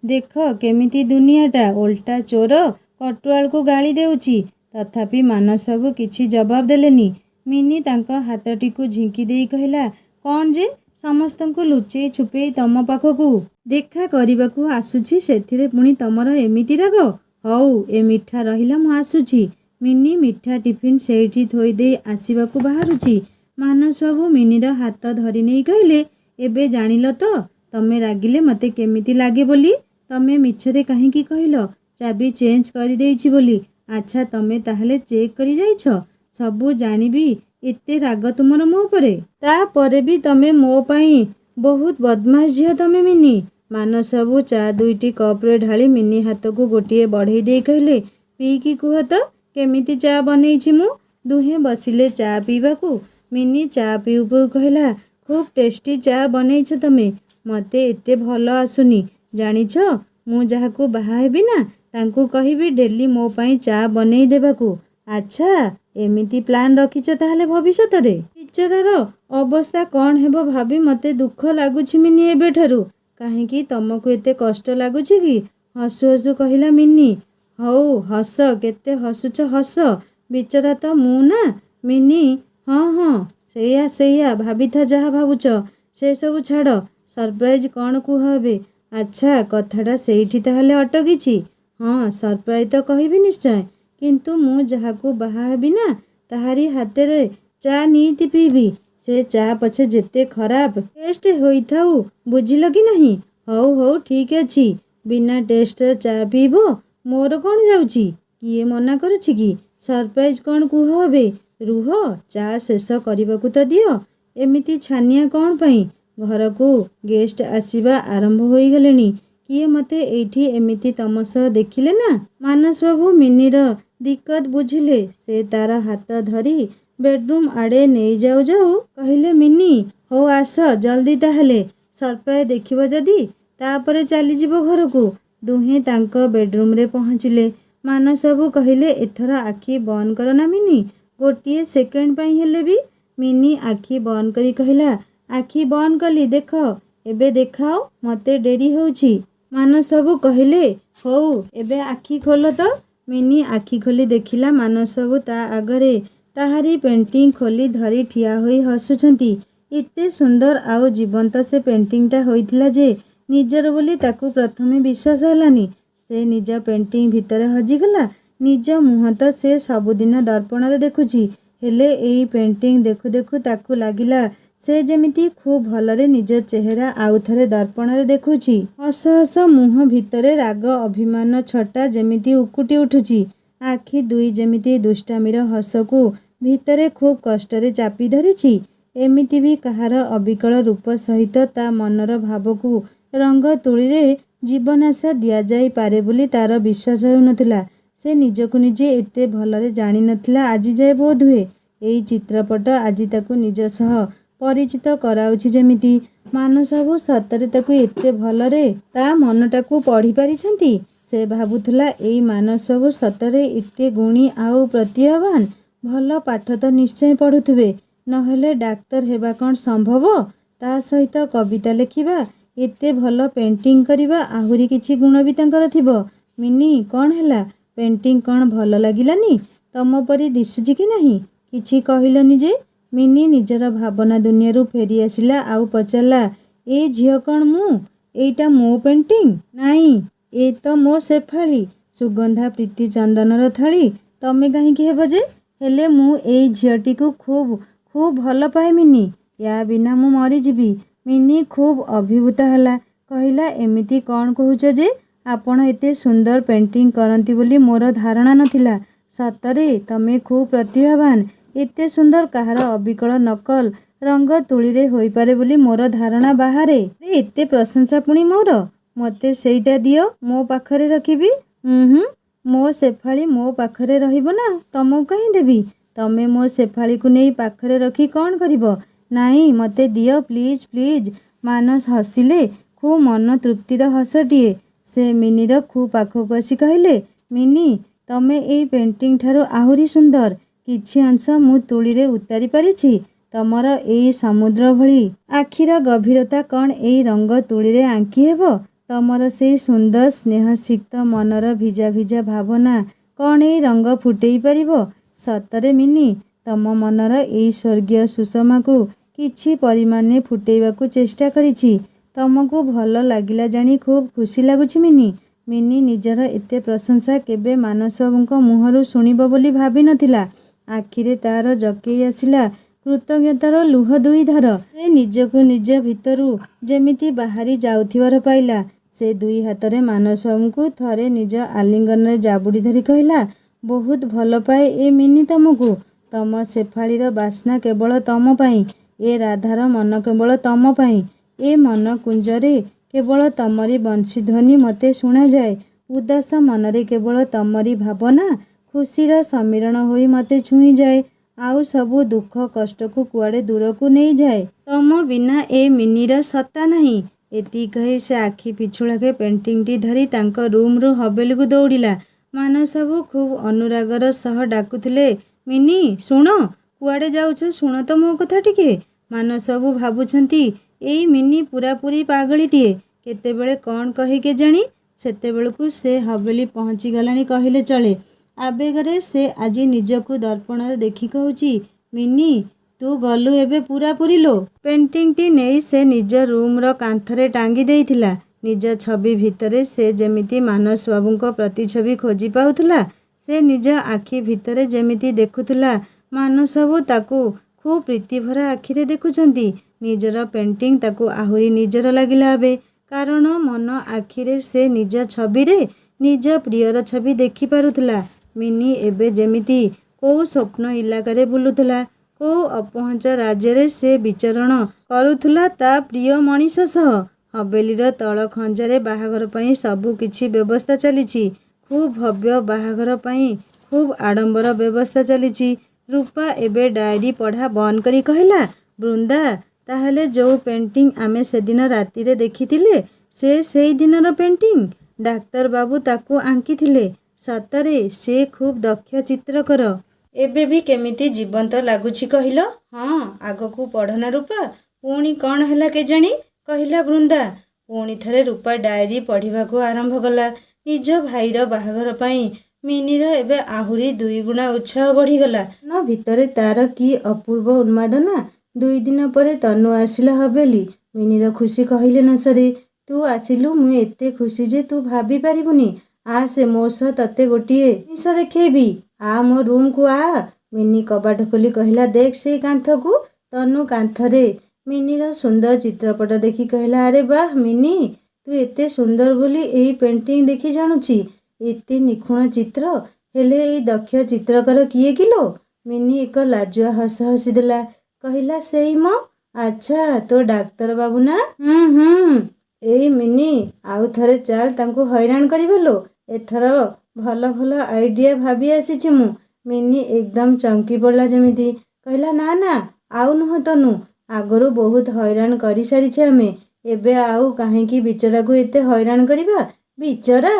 ଦେଖ କେମିତି ଦୁନିଆଟା ଓଲଟା ଚୋର କଟୁଆଳକୁ ଗାଳି ଦେଉଛି। ତଥାପି ମାନସ ବାବୁ କିଛି ଜବାବ ଦେଲେନି। ମିନି ତାଙ୍କ ହାତଟିକୁ ଝିଙ୍କି ଦେଇ କହିଲା, କ'ଣ ଯେ ସମସ୍ତଙ୍କୁ ଲୁଚେଇ ଛୁପେଇ ତମ ପାଖକୁ ଦେଖା କରିବାକୁ ଆସୁଛି, ସେଥିରେ ପୁଣି ତମର ଏମିତି ରାଗ? ହଉ ଏ ମିଠା ରହିଲା, ମୁଁ ଆସୁଛି। ମିନି ମିଠା ଟିଫିନ୍ ସେଇଠି ଥୋଇ ଦେଇ ଆସିବାକୁ ବାହାରୁଛି। ମାନସ ବାବୁ ମିନିର ହାତ ଧରି ନେଇ କହିଲେ, ଏବେ ଜାଣିଲ ତ ତମେ ରାଗିଲେ ମୋତେ କେମିତି ଲାଗେ ବୋଲି। ତମେ ମିଛରେ କାହିଁକି କହିଲ ଚାବି ଚେଞ୍ଜ କରିଦେଇଛି ବୋଲି। ଆଚ୍ଛା ତମେ ତାହେଲେ ଚେକ୍ କରି ଯାଇଛ? ସବୁ ଜାଣିବି ଏତେ ରାଗ ତୁମର ମୋ ଉପରେ। ତାପରେ ବି ତମେ ମୋ ପାଇଁ ବହୁତ ବଦମାସ ଝିଅ ତମେ ମିନି। ମାନସ ବାବୁ ଚା ଦୁଇଟି କପ୍ରେ ଢାଳି ମିନି ହାତକୁ ଗୋଟିଏ ବଢ଼େଇ ଦେଇ କହିଲେ, ପିଇକି କୁହ ତ କେମିତି ଚା ବନେଇଛି ମୁଁ। ଦୁହେଁ ବସିଲେ ଚା ପିଇବାକୁ। ମିନି ଚା ପିଉ ପିଉ କହିଲା, ଖୁବ୍ ଟେଷ୍ଟି ଚା ବନେଇଛ ତମେ। ମୋତେ ଏତେ ଭଲ ଆସୁନି। ଜାଣିଛ ମୁଁ ଯାହାକୁ ବାହା ହେବି ନା ତାଙ୍କୁ କହିବି ଡେଲି ମୋ ପାଇଁ ଚା ବନେଇ ଦେବାକୁ। ଆଚ୍ଛା ଏମିତି ପ୍ଲାନ୍ ରଖିଛ ତାହେଲେ ଭବିଷ୍ୟତରେ। ବିଚରାର ଅବସ୍ଥା କ'ଣ ହେବ ଭାବି ମୋତେ ଦୁଃଖ ଲାଗୁଛି ମିନି ଏବେଠାରୁ। କାହିଁକି ତମକୁ ଏତେ କଷ୍ଟ ଲାଗୁଛି କି? ହସୁ ହସୁ କହିଲା ମିନି। ହଉ ହସ, କେତେ ହସୁଛ ହସ। ବିଚରା ତ ମୁଁ ନା ମିନି। ହଁ ହଁ ସେଇଆ ସେଇଆ, ଭାବିଥା ଯାହା ଭାବୁଛ। ସେସବୁ ଛାଡ଼, ସରପ୍ରାଇଜ୍ କ'ଣ କୁହ ଏବେ। ଆଚ୍ଛା କଥାଟା ସେଇଠି ତାହେଲେ ଅଟକିଛି। ହଁ ସରପ୍ରାଇଜ୍ ତ କହିବି ନିଶ୍ଚୟ, କିନ୍ତୁ ମୁଁ ଯାହାକୁ ବାହା ହେବି ନା ତାହାରି ହାତରେ ଚା ନିଇତି ପିଇବି। ସେ ଚା ପଛେ ଯେତେ ଖରାପ ଟେଷ୍ଟ ହୋଇଥାଉ, ବୁଝିଲ କି ନାହିଁ। ହଉ ହଉ ଠିକ୍ ଅଛି, ବିନା ଟେଷ୍ଟର ଚା ପିଇବ, ମୋର କ'ଣ ଯାଉଛି। କିଏ ମନା କରୁଛି କି। ସରପ୍ରାଇଜ୍ କ'ଣ କୁହ ଏବେ। ରୁହ ଚା ଶେଷ କରିବାକୁ ତ ଦିଅ। ଏମିତି ଛାନିଆ କ'ଣ ପାଇଁ। ଘରକୁ ଗେଷ୍ଟ ଆସିବା ଆରମ୍ଭ ହୋଇଗଲେଣି। କିଏ ମୋତେ ଏଇଠି ଏମିତି ତମ ସହ ଦେଖିଲେ ନା। ମାନସ ବାବୁ ମିନିର ଦିକ୍କତ ବୁଝିଲେ। ସେ ତାର ହାତ ଧରି ବେଡରୁମ୍ ଆଡ଼େ ନେଇ ଯାଉ ଯାଉ କହିଲେ, ମିନି ହଉ ଆସ ଜଲ୍ଦି ତାହେଲେ, ସରପ୍ରାଇଜ୍ ଦେଖିବ ଯଦି ତାପରେ ଚାଲିଯିବ ଘରକୁ। ଦୁହେଁ ତାଙ୍କ ବେଡରୁମ୍ରେ ପହଞ୍ଚିଲେ। ମାନସ ବାବୁ କହିଲେ, ଏଥର ଆଖି ବନ୍ଦ କର ନା ମିନି, ଗୋଟିଏ ସେକେଣ୍ଡ ପାଇଁ ହେଲେ ବି। ମିନି ଆଖି ବନ୍ଦ କରି କହିଲା, ଆଖି ବନ୍ଦ କଲି, ଦେଖ ଏବେ ଦେଖାଅ, ମୋତେ ଡେରି ହେଉଛି। ମାନସ ବାବୁ କହିଲେ, ହଉ ଏବେ ଆଖି ଖୋଲ ତ। ମିନି ଆଖି ଖୋଲି ଦେଖିଲା ମାନସ ବାବୁ ତା ଆଗରେ ତାହାରି ପେଣ୍ଟିଂ ଖୋଲି ଧରି ଠିଆ ହୋଇ ହସୁଛନ୍ତି। ଏତେ ସୁନ୍ଦର ଆଉ ଜୀବନ୍ତ ସେ ପେଣ୍ଟିଂଟା ହୋଇଥିଲା ଯେ ନିଜର ବୋଲି ତାକୁ ପ୍ରଥମେ ବିଶ୍ୱାସ ହେଲାନି। ସେ ନିଜ ପେଣ୍ଟିଂ ଭିତରେ ହଜିଗଲା। ନିଜ ମୁହଁ ତ ସେ ସବୁଦିନ ଦର୍ପଣରେ ଦେଖୁଛି, ହେଲେ ଏଇ ପେଣ୍ଟିଂ ଦେଖୁ ଦେଖୁ ତାକୁ ଲାଗିଲା ସେ ଯେମିତି ଖୁବ୍ ଭଲରେ ନିଜ ଚେହେରା ଆଉଥରେ ଦର୍ପଣରେ ଦେଖୁଛି। ହସ ହସ ମୁହଁ ଭିତରେ ରାଗ ଅଭିମାନ ଛଟା ଯେମିତି ଉକୁଟି ଉଠୁଛି। ଆଖି ଦୁଇ ଯେମିତି ଦୁଷ୍ଟାମିର ହସକୁ ଭିତରେ ଖୁବ୍ କଷ୍ଟରେ ଚାପି ଧରିଛି। ଏମିତି ବି କାହାର ଅବିକଳ ରୂପ ସହିତ ତା ମନର ଭାବକୁ ରଙ୍ଗ ତୁଳିରେ ଜୀବନାଶା ଦିଆଯାଇପାରେ ବୋଲି ତାର ବିଶ୍ୱାସ ହେଉନଥିଲା। ସେ ନିଜକୁ ନିଜେ ଏତେ ଭଲରେ ଜାଣିନଥିଲା ଆଜିଯାଏ ବୋଧହୁଏ। ଏଇ ଚିତ୍ରପଟ ଆଜି ତାକୁ ନିଜ ସହ ପରିଚିତ କରାଉଛି ଯେମିତି। ମାନସବାବୁ ସତରେ ତାକୁ ଏତେ ଭଲରେ ତା ମନଟାକୁ ପଢ଼ି ପାରିଛନ୍ତି। ସେ ଭାବୁଥିଲା ଏଇ ମାନସବାବୁ ସତରେ ଏତେ ଗୁଣୀ ଆଉ ପ୍ରତିଭାବାନ। ଭଲ ପାଠ ତ ନିଶ୍ଚୟ ପଢ଼ୁଥିବେ, ନହେଲେ ଡାକ୍ତର ହେବା କ'ଣ ସମ୍ଭବ? ତା ସହିତ କବିତା ଲେଖିବା, ଏତେ ଭଲ ପେଣ୍ଟିଂ କରିବା, ଆହୁରି କିଛି ଗୁଣ ବି ତାଙ୍କର ଥିବ। ମିନି, କ'ଣ ହେଲା? ପେଣ୍ଟିଂ କ'ଣ ଭଲ ଲାଗିଲାନି? ତମ ପରି ଦିଶୁଛି କି ନାହିଁ? କିଛି କହିଲନି ଯେ? ମିନି ନିଜର ଭାବନା ଦୁନିଆରୁ ଫେରି ଆସିଲା ଆଉ ପଚାରିଲା, ଏ ଝିଅ କ'ଣ ମୁଁ? ଏଇଟା ମୋ ପେଣ୍ଟିଂ? ନାଇଁ, ଏ ତ ମୋ ଶେଫାଳୀ, ସୁଗନ୍ଧା ପ୍ରୀତି ଚନ୍ଦନର ଥଳି। ତମେ କାହିଁକି ହେବ ଯେ? ହେଲେ ମୁଁ ଏଇ ଝିଅଟିକୁ ଖୁବ୍ ଭଲ ପାଏ ମିନି। ୟା ବିନା ମୁଁ ମରିଯିବି। ମିନି ଖୁବ୍ ଅଭିଭୂତ ହେଲା। କହିଲା, ଏମିତି କ'ଣ କହୁଛ ଯେ? ଆପଣ ଏତେ ସୁନ୍ଦର ପେଣ୍ଟିଂ କରନ୍ତି ବୋଲି ମୋର ଧାରଣା ନଥିଲା। ସତରେ ତମେ ଖୁବ୍ ପ୍ରତିଭାବାନ। ଏତେ ସୁନ୍ଦର କାହାର ଅବିକଳ ନକଲ ରଙ୍ଗ ତୁଳିରେ ହୋଇପାରେ ବୋଲି ମୋର ଧାରଣା ବାହାରେ। ଏତେ ପ୍ରଶଂସା ପୁଣି ମୋର? ମୋତେ ସେଇଟା ଦିଅ, ମୋ ପାଖରେ ରଖିବି। ମୋ ଶେଫାଳୀ ମୋ ପାଖରେ ରହିବ ନା ତମକୁ କାହିଁ ଦେବି? ତମେ ମୋ ଶେଫାଳୀକୁ ନେଇ ପାଖରେ ରଖି କ'ଣ କରିବ? ନାଇଁ, ମୋତେ ଦିଅ ପ୍ଲିଜ୍ ପ୍ଲିଜ୍। ମାନସ ହସିଲେ, ଖୁବ୍ ମନ ତୃପ୍ତିର ହସଟିଏ। ସେ ମିନିର ଖୁବ୍ ପାଖକୁ ଆସି କହିଲେ, ମିନି, ତମେ ଏଇ ପେଣ୍ଟିଂ ଠାରୁ ଆହୁରି ସୁନ୍ଦର। କିଛି ଅଂଶ ମୁଁ ତୁଳିରେ ଉତାରି ପାରିଛି। ତମର ଏଇ ସମୁଦ୍ର ଭଳି ଆଖିର ଗଭୀରତା କ'ଣ ଏଇ ରଙ୍ଗ ତୁଳିରେ ଆଙ୍କି ହେବ? ତମର ସେଇ ସୁନ୍ଦର ସ୍ନେହସିକ୍ତ ମନର ଭିଜା ଭିଜା ଭାବନା କ'ଣ ଏଇ ରଙ୍ଗ ଫୁଟେଇ ପାରିବ? ସତରେ ମିନି, ତମ ମନର ଏଇ ସ୍ୱର୍ଗୀୟ ସୁଷମାକୁ କିଛି ପରିମାଣରେ ଫୁଟେଇବାକୁ ଚେଷ୍ଟା କରିଛି। ତମକୁ ଭଲ ଲାଗିଲା ଜାଣି ଖୁବ୍ ଖୁସି ଲାଗୁଛି ମିନି। ମିନି ନିଜର ଏତେ ପ୍ରଶଂସା କେବେ ମାନସବାବୁଙ୍କ ମୁହଁରୁ ଶୁଣିବ ବୋଲି ଭାବିନଥିଲା। ଆଖିରେ ତାର ଜକେଇ ଆସିଲା କୃତଜ୍ଞତାର ଲୁହ ଦୁଇ ଧାର। ସେ ନିଜକୁ ନିଜ ଭିତରୁ ଯେମିତି ବାହାରି ଯାଉଥିବାର ପାଇଲା। ସେ ଦୁଇ ହାତରେ ମାନସବାବୁଙ୍କୁ ଥରେ ନିଜ ଆଲିଙ୍ଗନରେ ଜାବୁଡ଼ି ଧରି କହିଲା, ବହୁତ ଭଲ ପାଏ ଏ ମିନି ତମକୁ। ତମ ଶେଫାଳୀର ବାସ୍ନା କେବଳ ତମ ପାଇଁ। ଏ ରାଧାର ମନ କେବଳ ତମ ପାଇଁ। ଏ ମନ କୁଞ୍ଜରେ କେବଳ ତମରି ବଂଶୀଧ୍ୱନି ମୋତେ ଶୁଣାଯାଏ। ଉଦାସ ମନରେ କେବଳ ତମରି ଭାବନା ଖୁସିର ସମ୍ମିଳନ ହୋଇ ମୋତେ ଛୁଇଁଯାଏ, ଆଉ ସବୁ ଦୁଃଖ କଷ୍ଟକୁ କୁଆଡ଼େ ଦୂରକୁ ନେଇଯାଏ। ତମ ବିନା ଏ ମିନିର ସତ୍ତା ନାହିଁ। ଏତିକି କହି ସେ ଆଖି ପିଛୁଳାକେ ପେଣ୍ଟିଂଟି ଧରି ତାଙ୍କ ରୁମ୍ରୁ ହବେଲିକୁ ଦୌଡ଼ିଲା। ମାନସବାବୁ ଖୁବ୍ ଅନୁରାଗର ସହ ଡାକୁଥିଲେ, ମିନି ଶୁଣ। କୁଆଡ଼େ ଯାଉଛ? ଶୁଣ ତ ମୋ କଥା ଟିକେ। ମାନସବାବୁ ଭାବୁଛନ୍ତି ଏଇ ମିନି ପୂରାପୂରି ପାଗଳିଟିଏ। କେତେବେଳେ କ'ଣ କହି କେଜାଣି? ସେତେବେଳକୁ ସେ ହବେଲି ପହଞ୍ଚିଗଲାଣି କହିଲେ ଚଳେ। ଆବେଗରେ ସେ ଆଜି ନିଜକୁ ଦର୍ପଣରେ ଦେଖି କହୁଛି, ମିନି, ତୁ ଗଲୁ ଏବେ ପୂରାପୂରି ଲୋ। ପେଣ୍ଟିଂଟି ନେଇ ସେ ନିଜ ରୁମ୍ର କାନ୍ଥରେ ଟାଙ୍ଗି ଦେଇଥିଲା। ନିଜ ଛବି ଭିତରେ ସେ ଯେମିତି ମାନସବାବୁଙ୍କ ପ୍ରତିଛବି ଖୋଜି ପାଉଥିଲା। ସେ ନିଜ ଆଖି ଭିତରେ ଯେମିତି ଦେଖୁଥିଲା ମାନସବାବୁ ତାକୁ ଖୁବ୍ ପ୍ରୀତିଭରା ଆଖିରେ ଦେଖୁଛନ୍ତି। ନିଜର ପେଣ୍ଟିଂ ତାକୁ ଆହୁରି ନିଜର ଲାଗିଲା ଏବେ। କାରଣ ମନ ଆଖିରେ ସେ ନିଜ ଛବିରେ ନିଜ ପ୍ରିୟର ଛବି ଦେଖିପାରୁଥିଲା। ମିନି ଏବେ ଯେମିତି କୋଉ ସ୍ୱପ୍ନ ଇଲାକାରେ ବୁଲୁଥିଲା। କୋଉ ଅପହଞ୍ଚ ରାଜ୍ୟରେ ସେ ବିଚରଣ କରୁଥିଲା ତା ପ୍ରିୟ ମଣିଷ ସହ। ହବେଲିର ତଳ ଖଞ୍ଜାରେ ବାହାଘର ପାଇଁ ସବୁ କିଛି ବ୍ୟବସ୍ଥା ଚାଲିଛି। ଖୁବ୍ ଭବ୍ୟ ବାହାଘର ପାଇଁ ଖୁବ୍ ଆଡ଼ମ୍ବର ବ୍ୟବସ୍ଥା ଚାଲିଛି। ରୂପା ଏବେ ଡାଏରୀ ପଢ଼ା ବନ୍ଦ କରି କହିଲା, ବୃନ୍ଦା, ତାହେଲେ ଯୋଉ ପେଣ୍ଟିଂ ଆମେ ସେଦିନ ରାତିରେ ଦେଖିଥିଲେ ସେ ସେଇ ଦିନର ପେଣ୍ଟିଂ? ଡାକ୍ତର ବାବୁ ତାକୁ ଆଙ୍କିଥିଲେ। ସତରେ ସେ ଖୁବ୍ ଦକ୍ଷ ଚିତ୍ରକର। ଏବେ ବି କେମିତି ଜୀବନ୍ତ ଲାଗୁଛି କହିଲ? ହଁ, ଆଗକୁ ପଢ଼ନା ରୂପା। ପୁଣି କ'ଣ ହେଲା କେଜାଣି? କହିଲା ବୃନ୍ଦା। ପୁଣି ଥରେ ରୂପା ଡାଏରୀ ପଢ଼ିବାକୁ ଆରମ୍ଭ କଲା। ନିଜ ଭାଇର ବାହାଘର ପାଇଁ ମିନିର ଏବେ ଆହୁରି ଦୁଇଗୁଣା ଉତ୍ସାହ ବଢ଼ିଗଲା। ମନ ଭିତରେ ତାର କି ଅପୂର୍ବ ଉନ୍ମାଦନା। 2 ଦିନ ପରେ ତନୁ ଆସିଲା ହବେଲି। ମିନିର ଖୁସି କହିଲେ ନ ସରେ। ତୁ ଆସିଲୁ, ମୁଁ ଏତେ ଖୁସି ଯେ ତୁ ଭାବି ପାରିବୁନି। ଆସେ ମୋ ସହ ତତେ ଗୋଟିଏ ଜିନିଷ ଦେଖେଇବି। ଆ ମୋ ରୁମ୍କୁ ଆ। ମିନି କବାଟ ଖୋଲି କହିଲା, ଦେଖ ସେଇ କାନ୍ଥକୁ। ତନୁ କାନ୍ଥରେ ମିନିର ସୁନ୍ଦର ଚିତ୍ରପଟ ଦେଖି କହିଲା, ଆରେ ବାଃ ମିନି, ତୁ ଏତେ ସୁନ୍ଦର ବୋଲି ଏଇ ପେଣ୍ଟିଂ ଦେଖି ଜାଣୁଛି। ଏତେ ନିଖୁଣ ଚିତ୍ର, ହେଲେ ଏଇ ଦକ୍ଷ ଚିତ୍ରକର କିଏ କିଲୋ? ମିନି ଏକ ଲାଜୁଆ ହସ ହସିଦେଲା। କହିଲା, ସେଇ ମ। ଆଚ୍ଛା, ତୋ ଡାକ୍ତର ବାବୁ ନା? ହୁଁ। ଏଇ ମିନି, ଆଉ ଥରେ ଚାଲ ତାଙ୍କୁ ହଇରାଣ କରିବା ଲୋ। ଏଥର ଭଲ ଭଲ ଆଇଡିଆ ଭାବି ଆସିଛି ମୁଁ। ମିନି ଏକଦମ ଚମକି ପଡ଼ିଲା ଯେମିତି। କହିଲା, ନା ନା, ଆଉ ନୁହଁ ତନୁ, ଆଗରୁ ବହୁତ ହଇରାଣ କରିସାରିଛେ ଆମେ। ଏବେ ଆଉ କାହିଁକି ବିଚରାକୁ ଏତେ ହଇରାଣ କରିବା? ବିଚରା?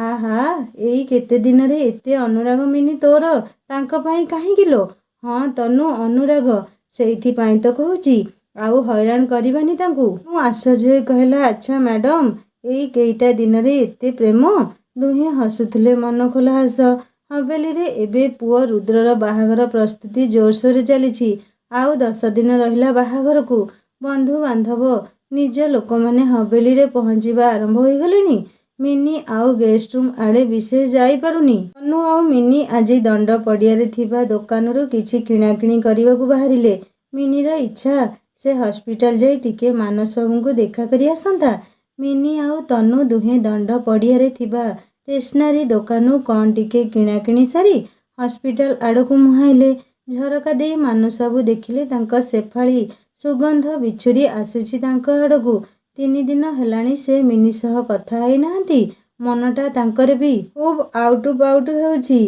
ଆହା, ଏଇ କେତେ ଦିନରେ ଏତେ ଅନୁରାଗ ମିନି ତୋର ତାଙ୍କ ପାଇଁ କାହିଁକି ଲୋ? ହଁ ତନୁ, ଅନୁରାଗ। ସେଇଥିପାଇଁ ତ କହୁଛି, ଆଉ ହଇରାଣ କରିବାନି ତାଙ୍କୁ। ମୁଁ ଆଶ୍ଚର୍ଯ୍ୟ ହୋଇ କହିଲା, ଆଚ୍ଛା ମ୍ୟାଡମ, ଏଇ କେଇଟା ଦିନରେ ଏତେ ପ୍ରେମ? ଦୁହେଁ ହସୁଥିଲେ ମନଖୋଲା ହସ। ହବେଲିରେ ଏବେ ପୁଅ ରୁଦ୍ରର ବାହାଘର ପ୍ରସ୍ତୁତି ଜୋରସୋରରେ ଚାଲିଛି। ଆଉ 10 ଦିନ ରହିଲା ବାହାଘରକୁ। ବନ୍ଧୁବାନ୍ଧବ, ନିଜ ଲୋକମାନେ ହବେଲିରେ ପହଞ୍ଚିବା ଆରମ୍ଭ ହୋଇଗଲେଣି। ମିନି ଆଉ ଗେଷ୍ଟ ରୁମ୍ ଆଡ଼େ ବିଶେଷ ଯାଇପାରୁନି। ତନୁ ଆଉ ମିନି ଆଜି ଦଣ୍ଡ ପଡ଼ିଆରେ ଥିବା ଦୋକାନରୁ କିଛି କିଣାକିଣି କରିବାକୁ ବାହାରିଲେ। ମିନିର ଇଚ୍ଛା, ସେ ହସ୍ପିଟାଲ ଯାଇ ଟିକେ ମାନସ ବାବୁଙ୍କୁ ଦେଖା କରି ଆସନ୍ତା। ମିନି ଆଉ ତନୁ ଦୁହେଁ ଦଣ୍ଡ ପଡ଼ିଆରେ ଥିବା ଷ୍ଟେସନାରୀ ଦୋକାନରୁ କ'ଣ ଟିକେ କିଣାକିଣି ସାରି ହସ୍ପିଟାଲ ଆଡ଼କୁ ମୁହାଁଇଲେ। ଝରକା ଦେଇ ମାନସ ବାବୁ ଦେଖିଲେ ତାଙ୍କ ଶେଫାଳୀ ସୁଗନ୍ଧ ବିଛୁରି ଆସୁଛି ତାଙ୍କ ଆଡ଼କୁ। 3 ଦିନ ହେଲାଣି ସେ ମିନି ସହ କଥା ହେଇନାହାନ୍ତି। ମନଟା ତାଙ୍କର ବି ଖୁବ୍ ଆଉଟୁ ପାଉଟୁ ହେଉଛି।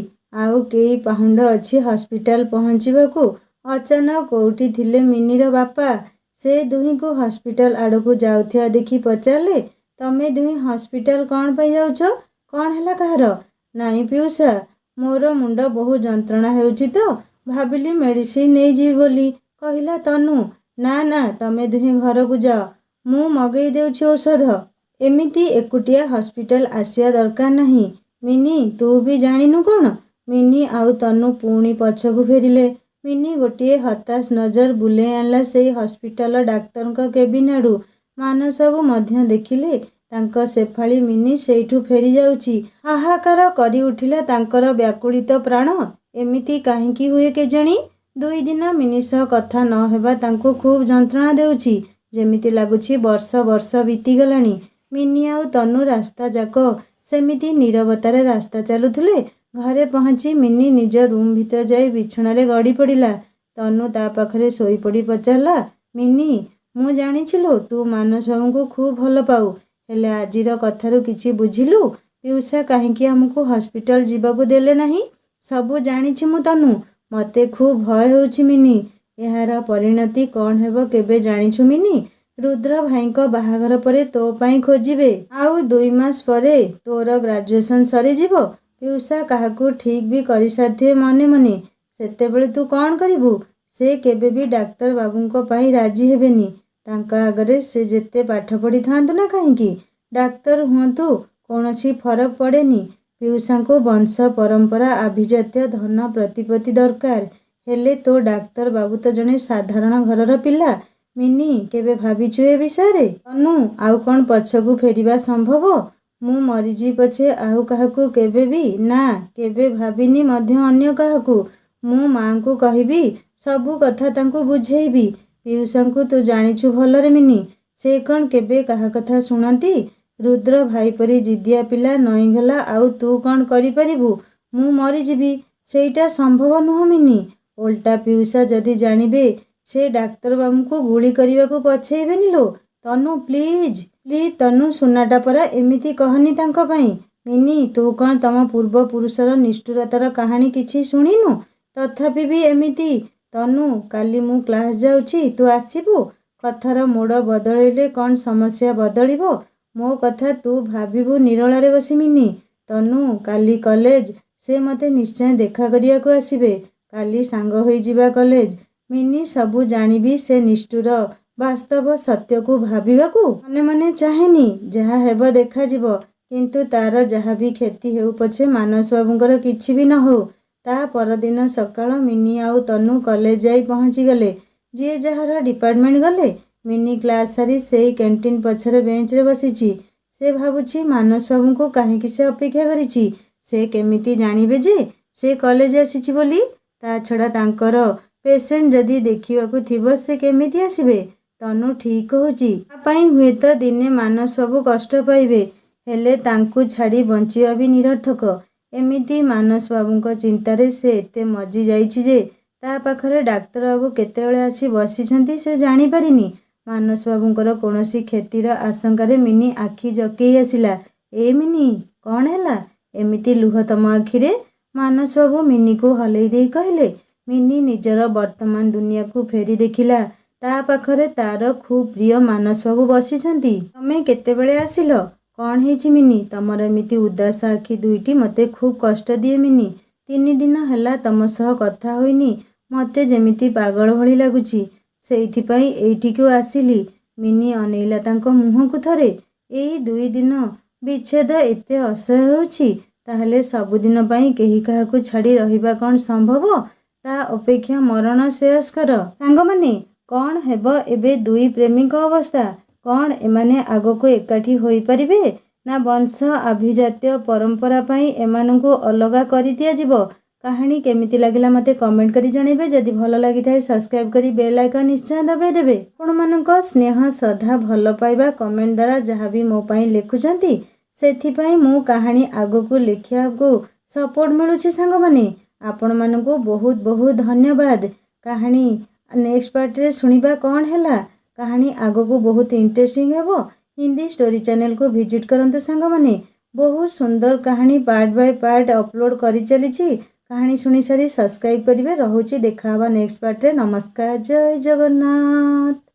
ଆଉ କେଇ ପାହୁଣ୍ଡ ଅଛି ହସ୍ପିଟାଲ ପହଞ୍ଚିବାକୁ। ଅଚାନକ କୋଉଠି ଥିଲେ ମିନିର ବାପା। ସେ ଦୁହିଁଙ୍କୁ ହସ୍ପିଟାଲ ଆଡ଼କୁ ଯାଉଥିବା ଦେଖି ପଚାରିଲେ, ତମେ ଦୁହେଁ ହସ୍ପିଟାଲ କ'ଣ ପାଇଁ ଯାଉଛ? କ'ଣ ହେଲା କାହାର? ନାଇଁ ପିଉସା, ମୋର ମୁଣ୍ଡ ବହୁ ଯନ୍ତ୍ରଣା ହେଉଛି ତ, ଭାବିଲି ମେଡ଼ିସିନ ନେଇଯିବି ବୋଲି, କହିଲା ତନୁ। ନା ନା, ତମେ ଦୁହେଁ ଘରକୁ ଯାଅ, ମୁଁ ମଗେଇ ଦେଉଛି ଔଷଧ। ଏମିତି ଏକୁଟିଆ ହସ୍ପିଟାଲ ଆସିବା ଦରକାର ନାହିଁ। ମିନି, ତୁ ବି ଜାଣିନୁ କ'ଣ? ମିନି ଆଉ ତନୁ ପୁଣି ପଛକୁ ଫେରିଲେ। ମିନି ଗୋଟିଏ ହତାଶ ନଜର ବୁଲେଇ ଆଣିଲା ସେଇ ହସ୍ପିଟାଲ ଡାକ୍ତରଙ୍କ କେବିନ ଆଡ଼ୁ। ମାନସ ବାବୁ ମଧ୍ୟ ଦେଖିଲେ ତାଙ୍କ ଶେଫାଳୀ ମିନି ସେଇଠୁ ଫେରି ଯାଉଛି। ହାହାକାର କରି ଉଠିଲା ତାଙ୍କର ବ୍ୟାକୁଳିତ ପ୍ରାଣ। ଏମିତି କାହିଁକି ହୁଏ କେଜାଣି? 2 ଦିନ ମିନି ସହ କଥା ନ ହେବା ତାଙ୍କୁ ଖୁବ୍ ଯନ୍ତ୍ରଣା ଦେଉଛି। ଯେମିତି ଲାଗୁଛି ବର୍ଷ ବର୍ଷ ବିତିଗଲାଣି। ମିନି ଆଉ ତନୁ ରାସ୍ତା ଯାକ ସେମିତି ନୀରବତାରେ ରାସ୍ତା ଚାଲୁଥିଲେ। ଘରେ ପହଞ୍ଚି ମିନି ନିଜ ରୁମ୍ ଭିତରେ ଯାଇ ବିଛଣାରେ ଗଡ଼ି ପଡ଼ିଲା। ତନୁ ତା ପାଖରେ ଶୋଇପଡ଼ି ପଚାରିଲା, ମିନି, ମୁଁ ଜାଣିଛି ଲୋ, ତୁ ମାନସ ବାବୁଙ୍କୁ ଖୁବ୍ ଭଲ ପାଉ। ହେଲେ ଆଜିର କଥାରୁ କିଛି ବୁଝିଲୁ? ପିଉସା କାହିଁକି ଆମକୁ ହସ୍ପିଟାଲ ଯିବାକୁ ଦେଲେ ନାହିଁ? ସବୁ ଜାଣିଛି ମୁଁ ତନୁ। ମୋତେ ଖୁବ୍ ଭୟ ହେଉଛି ମିନି। ଏହାର ପରିଣତି କ'ଣ ହେବ କେବେ ଜାଣିଛୁ ମିନି? ରୁଦ୍ର ଭାଇଙ୍କ ବାହାଘର ପରେ ତୋ ପାଇଁ ଖୋଜିବେ। ଆଉ 2 ମାସ ପରେ ତୋର ଗ୍ରାଜୁଏସନ ସରିଯିବ। ପିଉସା କାହାକୁ ଠିକ୍ ବି କରିସାରିଥିବେ ମନେ ମନେ। ସେତେବେଳେ ତୁ କ'ଣ କରିବୁ? ସେ କେବେ ବି ଡାକ୍ତର ବାବୁଙ୍କ ପାଇଁ ରାଜି ହେବେନି। ତାଙ୍କ ଆଗରେ ସେ ଯେତେ ପାଠ ପଢ଼ିଥାନ୍ତୁ ନା କାହିଁକି, ଡାକ୍ତର ହୁଅନ୍ତୁ, କୌଣସି ଫରକ ପଡ଼େନି। ପିଉସାଙ୍କୁ ବଂଶ ପରମ୍ପରା ଆଭିଜାତ୍ୟ ଧନ ପ୍ରତିପତ୍ତି ଦରକାର। ହେଲେ ତୋ ଡାକ୍ତର ବାବୁ ତ ଜଣେ ସାଧାରଣ ଘରର ପିଲା। ମିନି, କେବେ ଭାବିଛୁ ଏ ବିଷୟରେ? ତନୁ, ଆଉ କ'ଣ ପଛକୁ ଫେରିବା ସମ୍ଭବ? ମୁଁ ମରିଯିବି ପଛେ ଆଉ କାହାକୁ କେବେ ବି, ନା କେବେ ଭାବିନି ମଧ୍ୟ ଅନ୍ୟ କାହାକୁ। ମୁଁ ମା'ଙ୍କୁ କହିବି, ସବୁ କଥା ତାଙ୍କୁ ବୁଝେଇବି। ପିଉସାଙ୍କୁ ତୁ ଜାଣିଛୁ ଭଲରେ ମିନି, ସେ କ'ଣ କେବେ କାହା କଥା ଶୁଣନ୍ତି? ରୁଦ୍ର ଭାଇ ପରି ଜିଦିଆ ପିଲା ନଇଁଗଲା ଆଉ ତୁ କ'ଣ କରିପାରିବୁ? ମୁଁ ମରିଯିବି, ସେଇଟା ସମ୍ଭବ ନୁହଁ ମିନି। ଓଲଟା ପିଉସା ଯଦି ଜାଣିବେ, ସେ ଡାକ୍ତର ବାବୁଙ୍କୁ ଗୁଳି କରିବାକୁ ପଛେଇବେନି ଲୋ। ତନୁ ପ୍ଲିଜ୍। ପ୍ଲିଜ୍ ତନୁ, ସୁନାଟା ପରା, ଏମିତି କହନି ତାଙ୍କ ପାଇଁ। ମିନି, ତୁ କ'ଣ ତମ ପୂର୍ବ ପୁରୁଷର ନିଷ୍ଠୁରତାର କାହାଣୀ କିଛି ଶୁଣିନୁ? ତଥାପି ବି ଏମିତି। ତନୁ, କାଲି ମୁଁ କ୍ଲାସ୍ ଯାଉଛି, ତୁ ଆସିବୁ? କଥାର ମୋଡ଼ ବଦଳେଇଲେ କ'ଣ ସମସ୍ୟା ବଦଳିବ? ମୋ କଥା ତୁ ଭାବିବୁ ନିରୋଳାରେ ବସି ମିନି। ତନୁ, କାଲି କଲେଜ, ସେ ମୋତେ ନିଶ୍ଚୟ ଦେଖା କରିବାକୁ ଆସିବେ। କାଲି ସାଙ୍ଗ ହୋଇଯିବା କଲେଜ। ମିନି, ସବୁ ଜାଣିବି ସେ ନିଷ୍ଠୁର, ବାସ୍ତବ ସତ୍ୟକୁ ଭାବିବାକୁ ମନେ ମନେ ଚାହେଁନି। ଯାହା ହେବ ଦେଖାଯିବ। କିନ୍ତୁ ତାର ଯାହା ବି କ୍ଷତି ହେଉ ପଛେ ମାନସ ବାବୁଙ୍କର କିଛି ବି ନ ହେଉ। ତା ପରଦିନ ସକାଳ ମିନି ଆଉ ତନୁ କଲେଜ ଯାଇ ପହଞ୍ଚିଗଲେ। ଯିଏ ଯାହାର ଡିପାର୍ଟମେଣ୍ଟ ଗଲେ। ମିନି କ୍ଲାସ୍ ସାରି ସେଇ କ୍ୟାଣ୍ଟିନ୍ ପଛର ବେଞ୍ଚରେ ବସିଛି। से भाବୁଛି ମାନସ ବାବୁଙ୍କୁ କାହିଁକି ସେ ଅପେକ୍ଷା କରିଛି। ସେ କେମିତି ଜାଣିବେ ଯେ ସେ କଲେଜ ଆସିଛି ବୋଲି। ତା ଛଡ଼ା ତାଙ୍କର ପେସେଣ୍ଟ ଯଦି ଦେଖିବାକୁ ଥିବ ସେ କେମିତି ଆସିବେ। ତନୁ ଠିକ୍ କହୁଛି। ତା ପାଇଁ ହୁଏତ ଦିନେ ମାନସ ବାବୁ କଷ୍ଟ ପାଇବେ, ହେଲେ ତାଙ୍କୁ ଛାଡ଼ି ବଞ୍ଚିବା ବି ନିରର୍ଥକ। ଏମିତି ମାନସ ବାବୁଙ୍କ ଚିନ୍ତାରେ ସେ ଏତେ ମଜି ଯାଇଛି ଯେ ତା ପାଖରେ ଡାକ୍ତର ବାବୁ କେତେବେଳେ ଆସି ବସିଛନ୍ତି ସେ ଜାଣିପାରିନି। ମାନସ ବାବୁଙ୍କର କୌଣସି କ୍ଷତିର ଆଶଙ୍କାରେ ମିନି ଆଖି ଜକେଇ ଆସିଲା। ଏ ମିନି, କ'ଣ ହେଲା? ଏମିତି ଲୁହ ତମ ଆଖିରେ? ମାନସ ବାବୁ ମିନିକୁ ହଲେଇ ଦେଇ କହିଲେ। ମିନି ନିଜର ବର୍ତ୍ତମାନ ଦୁନିଆକୁ ଫେରି ଦେଖିଲା। ତା ପାଖରେ ତାର ଖୁବ୍ ପ୍ରିୟ ମାନସ ବାବୁ ବସିଛନ୍ତି। ତମେ କେତେବେଳେ ଆସିଲ? କ'ଣ ହେଇଛି ମିନି? ତମର ଏମିତି ଉଦାସ ଆଖି ଦୁଇଟି ମୋତେ ଖୁବ୍ କଷ୍ଟ ଦିଏ ମିନି। 3 ଦିନ ହେଲା ତମ ସହ କଥା ହୋଇନି। ମୋତେ ଯେମିତି ପାଗଳ ଭଳି ଲାଗୁଛି। ସେଇଥିପାଇଁ ଏଇଠିକୁ ଆସିଲି। ମିନି ଅନେଇଲା ତାଙ୍କ ମୁହଁକୁ ଥରେ। ଏଇ 2 ଦିନ ବିଚ୍ଛେଦ ଏତେ ଅସହ୍ୟ ହେଉଛି, ତାହେଲେ ସବୁଦିନ ପାଇଁ କେହି କାହାକୁ ଛାଡ଼ି ରହିବା କ'ଣ ସମ୍ଭବ? ତା ଅପେକ୍ଷା ମରଣ ଶ୍ରେୟସ୍କର। ସାଙ୍ଗମାନେ, କ'ଣ ହେବ ଏବେ 2 ପ୍ରେମୀଙ୍କ ଅବସ୍ଥା? କ'ଣ ଏମାନେ ଆଗକୁ ଏକାଠି ହୋଇପାରିବେ, ନା ବଂଶ ଆଭିଜାତ୍ୟ ପରମ୍ପରା ପାଇଁ ଏମାନଙ୍କୁ ଅଲଗା କରିଦିଆଯିବ? କାହାଣୀ କେମିତି ଲାଗିଲା ମୋତେ କମେଣ୍ଟ କରି ଜଣାଇବେ। ଯଦି ଭଲ ଲାଗିଥାଏ ସବସ୍କ୍ରାଇବ୍ କରି ବେଲ୍ ଆଇକନ୍ ନିଶ୍ଚୟ ଦବାଇ ଦେବେ। ଆପଣମାନଙ୍କ ସ୍ନେହ, ଶ୍ରଦ୍ଧା, ଭଲ ପାଇବା କମେଣ୍ଟ ଦ୍ୱାରା ଯାହା ବି ମୋ ପାଇଁ ଲେଖୁଛନ୍ତି ସେଥିପାଇଁ ମୁଁ କାହାଣୀ ଆଗକୁ ଲେଖିବାକୁ ସପୋର୍ଟ ମିଳୁଛି। ସାଙ୍ଗମାନେ, ଆପଣମାନଙ୍କୁ ବହୁତ ବହୁତ ଧନ୍ୟବାଦ। କାହାଣୀ ନେକ୍ସଟ ପାର୍ଟରେ ଶୁଣିବା କ'ଣ ହେଲା। କାହାଣୀ ଆଗକୁ ବହୁତ ଇଣ୍ଟରେଷ୍ଟିଂ ହେବ। ହିନ୍ଦୀ ଷ୍ଟୋରି ଚ୍ୟାନେଲକୁ ଭିଜିଟ୍ କରନ୍ତୁ ସାଙ୍ଗମାନେ। ବହୁତ ସୁନ୍ଦର କାହାଣୀ ପାର୍ଟ ବାଇ ପାର୍ଟ ଅପଲୋଡ଼ କରିଚାଲିଛି। କାହାଣୀ ଶୁଣି ସାରି ସବସ୍କ୍ରାଇବ୍ କରିବେ। ରହୁଛି, ଦେଖା ହେବା ନେକ୍ସଟ ପାର୍ଟରେ। ନମସ୍କାର, ଜୟ ଜଗନ୍ନାଥ।